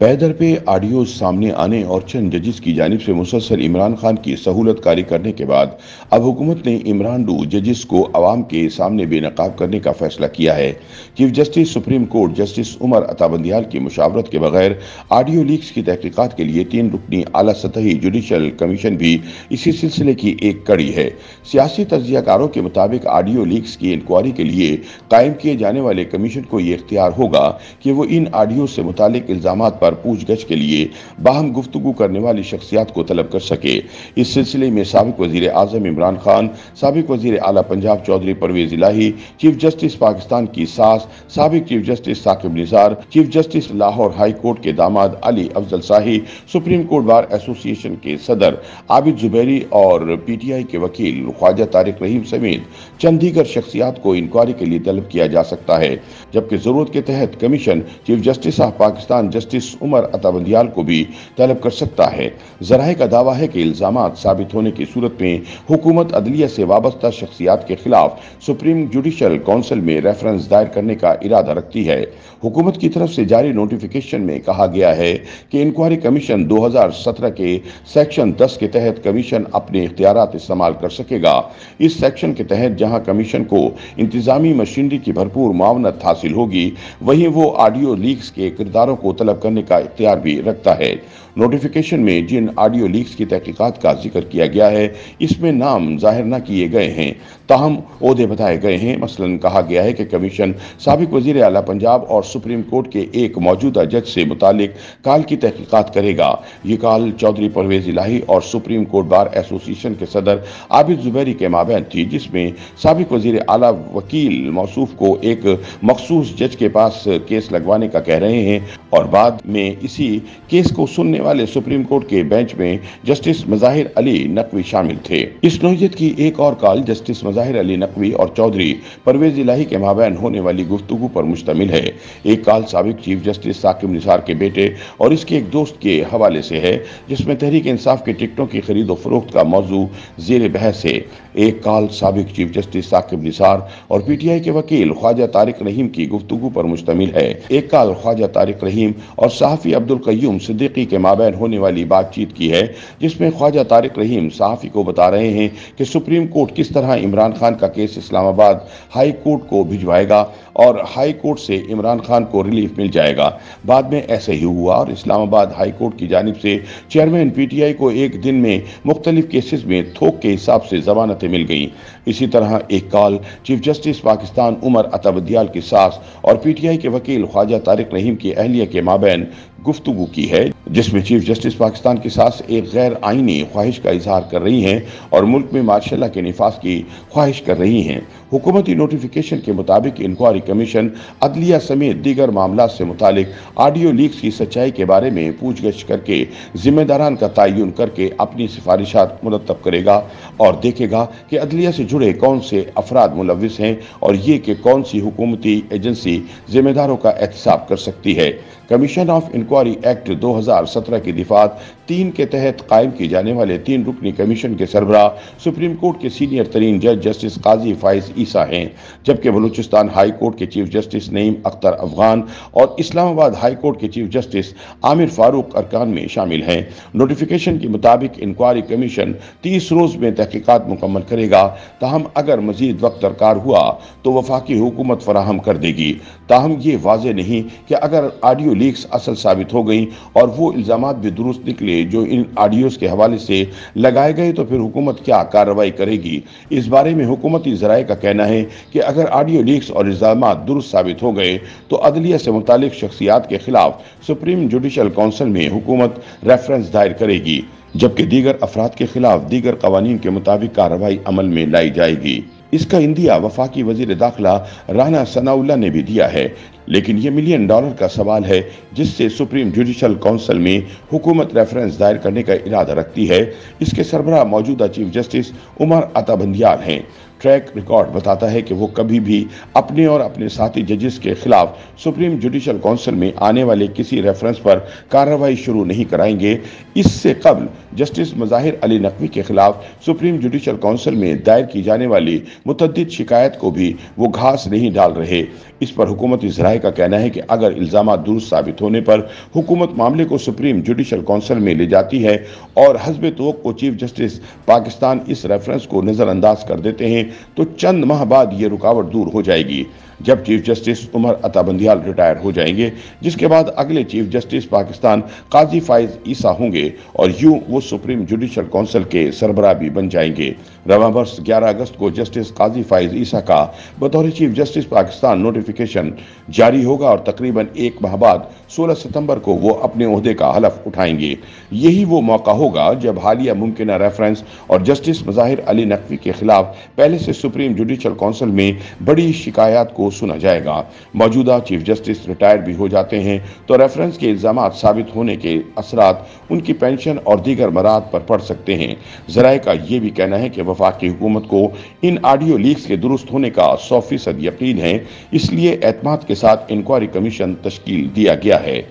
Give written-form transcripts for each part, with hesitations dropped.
पैदर पे ऑडियो सामने आने और चंद जजेस की जानिब से मुसलसल इमरान खान की सहूलत कारी करने के बाद अब हुकूमत ने इमरान डू जजेस को अवाम के सामने बेनकाब करने का फैसला किया है। Chief justice supreme court justice Umar Ata Bandial की मुशावरत के बगैर ऑडियो लीक्स की तहकीकात के लिए 3 रुकनी आला सतही जुडिशल कमीशन भी इसी सिलसिले की एक कड़ी है। सियासी तज्जियाकारों के मुताबिक ऑडियो लीक्स की इंक्वायरी के लिए कायम किए जाने वाले कमीशन को ये इख्तियार होगा कि वो इन ऑडियो से मुतालिक इल्जामात पर पूछगछ के लिए बाहम गुफ्तगू करने वाली शख्सियात को तलब कर सके। इस सिलसिले में साबिक वजीर आजम इमरान खान, साबिक वजीर आला पंजाब चौधरी परवेज इलाही, चीफ जस्टिस पाकिस्तान की सास साबिक chief justice Saqib Nisar, chief justice Lahore high court के दामाद Ali Afzal Shahi, supreme court bar association के सदर आबिद जुबैरी और पीटीआई के वकील ख्वाजा तारिक रहीम समेत चंद दीगर शख्सियात को इंक्वायरी के लिए तलब किया जा सकता है। जबकि जरूरत के तहत commission chief justice of Pakistan justice Umar Ata Bandial को भी तलब कर सकता है। जराए का दावा है कि इल्जामात साबित होने की सूरत में हुकूमत अदलिया से वाबस्ता शख्सियात के खिलाफ सुप्रीम जुडिशल काउंसिल में रेफरेंस दायर करने का इरादा रखती है। हुकूमत की तरफ से जारी नोटिफिकेशन में कहा गया है कि इंक्वायरी कमीशन 2017 के सेक्शन 10 के तहत कमीशन अपने इख्तियारात इस्तेमाल कर सकेगा। इस सेक्शन के तहत जहां कमीशन को इंतजामी मशीनरी की भरपूर मावनत हासिल होगी, वहीं वो ऑडियो लीक्स के किरदारों को तलब करने का इख्तियार भी रखता है। नोटिफिकेशन में जिन ऑडियो लीक्स की तहकीकात का जिक्र किया गया है, इसमें नाम जाहिर न किए गए हैं, ताहम ओहदे बताए गए हैं। मसलन कहा गया है कि कमीशन साबिक वजीर आला पंजाब और सुप्रीम कोर्ट के एक मौजूदा जज से मुतालिक काल की तहकीकात करेगा। ये काल चौधरी परवेज इलाही और सुप्रीम कोर्ट बार एसोसिएशन के सदर आबिद जुबैरी के माबैन थी, जिसमें साबिक वजीर आला वकील मौसूफ को एक मखसूस जज के पास केस लगवाने का कह रहे हैं और बाद में इसी केस को सुनने वाले सुप्रीम कोर्ट के बेंच में जस्टिस मज़ाहिर अली नकवी शामिल थे। इस नौयत की एक और काल जस्टिस मज़ाहिर अली नकवी और चौधरी परवेज इलाही के माबैन होने वाली गुफ्तगू पर मुश्तमिल है। एक काल साबिक चीफ जस्टिस साकिब निसार के बेटे और इसके एक दोस्त के हवाले से है, जिसमें तहरीक इंसाफ के टिकटों की खरीद और फरोख्त का मौजू ज़ेर बहस है। एक काल साबिक चीफ जस्टिस साकिब निसार और पीटीआई के वकील ख्वाजा तारिक रहीम की गुफ्तगू पर मुश्तमिल है। एक काल ख्वाजा तारिक रहीम और सहाफ़ी अब्दुल क़य्यूम सिद्दीकी के माबैन होने वाली बातचीत की है, जिसमें ख्वाजा तारिक रहीम सहाफ़ी को बता रहे हैं कि सुप्रीम कोर्ट किस तरह इमरान खान का केस इस्लामाबाद हाई कोर्ट को भिजवाएगा और हाई कोर्ट से इमरान खान को रिलीफ मिल जाएगा। बाद में ऐसे ही हुआ और इस्लामाबाद हाई कोर्ट की जानिब से चेयरमैन पीटीआई को एक दिन में मुख्तलिफ केसेस में थोक के हिसाब से जमानतें मिल गईं। इसी तरह एक काल चीफ जस्टिस पाकिस्तान उमर अता बंदियाल की सास और पीटीआई के वकील ख्वाजा तारिक रहीम की अहलिया के माबैन गुफ्तगू की है, जिसमें चीफ जस्टिस पाकिस्तान की सास एक गैर आईनी ख्वाहिश का इजहार कर रही हैं और मुल्क में मार्शल के निफाज की ख्वाहिश कर रही हैं। हुकूमती नोटिफिकेशन के मुताबिक इंक्वायरी कमीशन अदलिया समेत दीगर मामला से मुतालिक ऑडियो लीक्स की सच्चाई के बारे में पूछगछ करके जिम्मेदारान का तयन करके अपनी सिफारिशात मुरतब करेगा और देखेगा कि अदलिया से जुड़े कौन से अफराद मुलविस हैं और ये कि कौन सी हुकूमती एजेंसी जिम्मेदारों का एहतसाब कर सकती है। कमीशन ऑफ इंक्वायरी एक्ट 2017 की दिफात 3 के तहत कायम किए जाने वाले 3 रुकनी कमीशन के सरबराह सुप्रीम कोर्ट के सीनियर तरीन जज जस्टिस काजी फाइज ईसा हैं, जबकि बलूचिस्तान हाई कोर्ट के चीफ जस्टिस नईम अख्तर अफगान और इस्लामाबाद हाई कोर्ट के चीफ जस्टिस आमिर फारूक अरकान में शामिल हैं। नोटिफिकेशन के मुताबिक इंक्वायरी कमीशन 30 रोज में तहकीकात मुकम्मल करेगा, ताहम अगर मजीद वक्त दरकार हुआ तो वफाकी हुकूमत फराहम कर देगी। ताहम ये वाज़ेह नहीं कि अगर ऑडियो लीक्स असल साबित हो गई और वो इल्जामात भी दुरुस्त निकले जो इन ऑडियोज के हवाले से लगाए गए, तो फिर हुकूमत क्या कार्रवाई करेगी। इस बारे में हुकूमती ज़राए का कहना है कि अगर ऑडियो लीक्स और इल्जामात दुरुस्त साबित हो गए तो अदलिया से मुतालिक शख्सियात के खिलाफ सुप्रीम जुडिशल काउंसिल में हुकूमत रेफरेंस दायर करेगी, जबकि दीगर अफराद के खिलाफ दीगर कवानीन के मुताबिक कार्रवाई अमल में लाई जाएगी। इसका इंदिया वफाकी वजीर दाखिला राना सनाउल्लाह ने भी दिया है, लेकिन ये $1 मिलियन का सवाल है जिससे सुप्रीम जुडिशल काउंसिल में हुकूमत रेफरेंस दायर करने का इरादा रखती है। इसके सरबराह मौजूदा चीफ जस्टिस उमर अता बंदियाल हैं। ट्रैक रिकॉर्ड बताता है कि वो कभी भी अपने और अपने साथी जजेस के खिलाफ सुप्रीम जुडिशल काउंसिल में आने वाले किसी रेफरेंस पर कार्रवाई शुरू नहीं कराएंगे। इससे कबल जस्टिस मज़ाहिर अली नकवी के खिलाफ सुप्रीम जुडिशल काउंसिल में दायर की जाने वाली मुतअद्दिद शिकायत को भी वो घास नहीं डाल रहे। इस पर हुकूमती ज़राए का कहना है कि अगर इल्ज़ामात दुरुस्त साबित होने पर हुकूमत मामले को सुप्रीम जुडिशल काउंसिल में ले जाती है और हस्ब तवक्को चीफ जस्टिस पाकिस्तान इस रेफरेंस को नज़रअंदाज कर देते हैं तो चंद माह बाद ये रुकावट दूर हो जाएगी। जब chief justice Umar Ata Bandial retire हो जाएंगे, जिसके बाद अगले चीफ जस्टिस पाकिस्तान काजी फाइज ईसा होंगे और यूं वो सुप्रीम जुडिशल काउंसिल के सरबराह भी बन जाएंगे। रवां वर्ष 11 अगस्त को जस्टिस काजी फाइज ईसा का बतौर चीफ जस्टिस पाकिस्तान नोटिफिकेशन जारी होगा और तकरीबन एक माह बाद 16 सितंबर को वो अपने ओहदे का हलफ उठाएंगे। यही वो मौका होगा जब हालिया मुमकिन रेफरेंस और जस्टिस मज़ाहिर अली नकवी के खिलाफ पहले से सुप्रीम जुडिशल काउंसिल में बड़ी शिकायत को सुना जाएगा। मौजूदा चीफ जस्टिस रिटायर भी हो जाते हैं तो रेफरेंस के इल्जामात साबित होने के असरात उनकी पेंशन और दीगर मराद पर पड़ सकते हैं। ज़राए का ये भी कहना है कि वफाकी हुकूमत को इन ऑडियो लीक्स के दुरुस्त होने का 100% यकीन है, इसलिए एतमाद के साथ इंक्वायरी कमीशन तश्कील दिया गया है।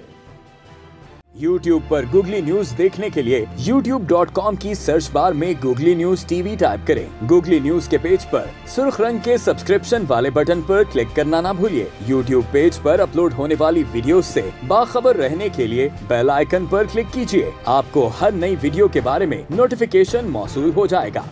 YouTube पर गूगली न्यूज देखने के लिए youtube.com की सर्च बार में गूगली न्यूज टीवी टाइप करें। गूगली न्यूज के पेज पर सुर्ख रंग के सब्सक्रिप्शन वाले बटन पर क्लिक करना ना भूलिए। YouTube पेज पर अपलोड होने वाली वीडियोस से बाखबर रहने के लिए बेल आइकन पर क्लिक कीजिए। आपको हर नई वीडियो के बारे में नोटिफिकेशन मौसूल हो जाएगा।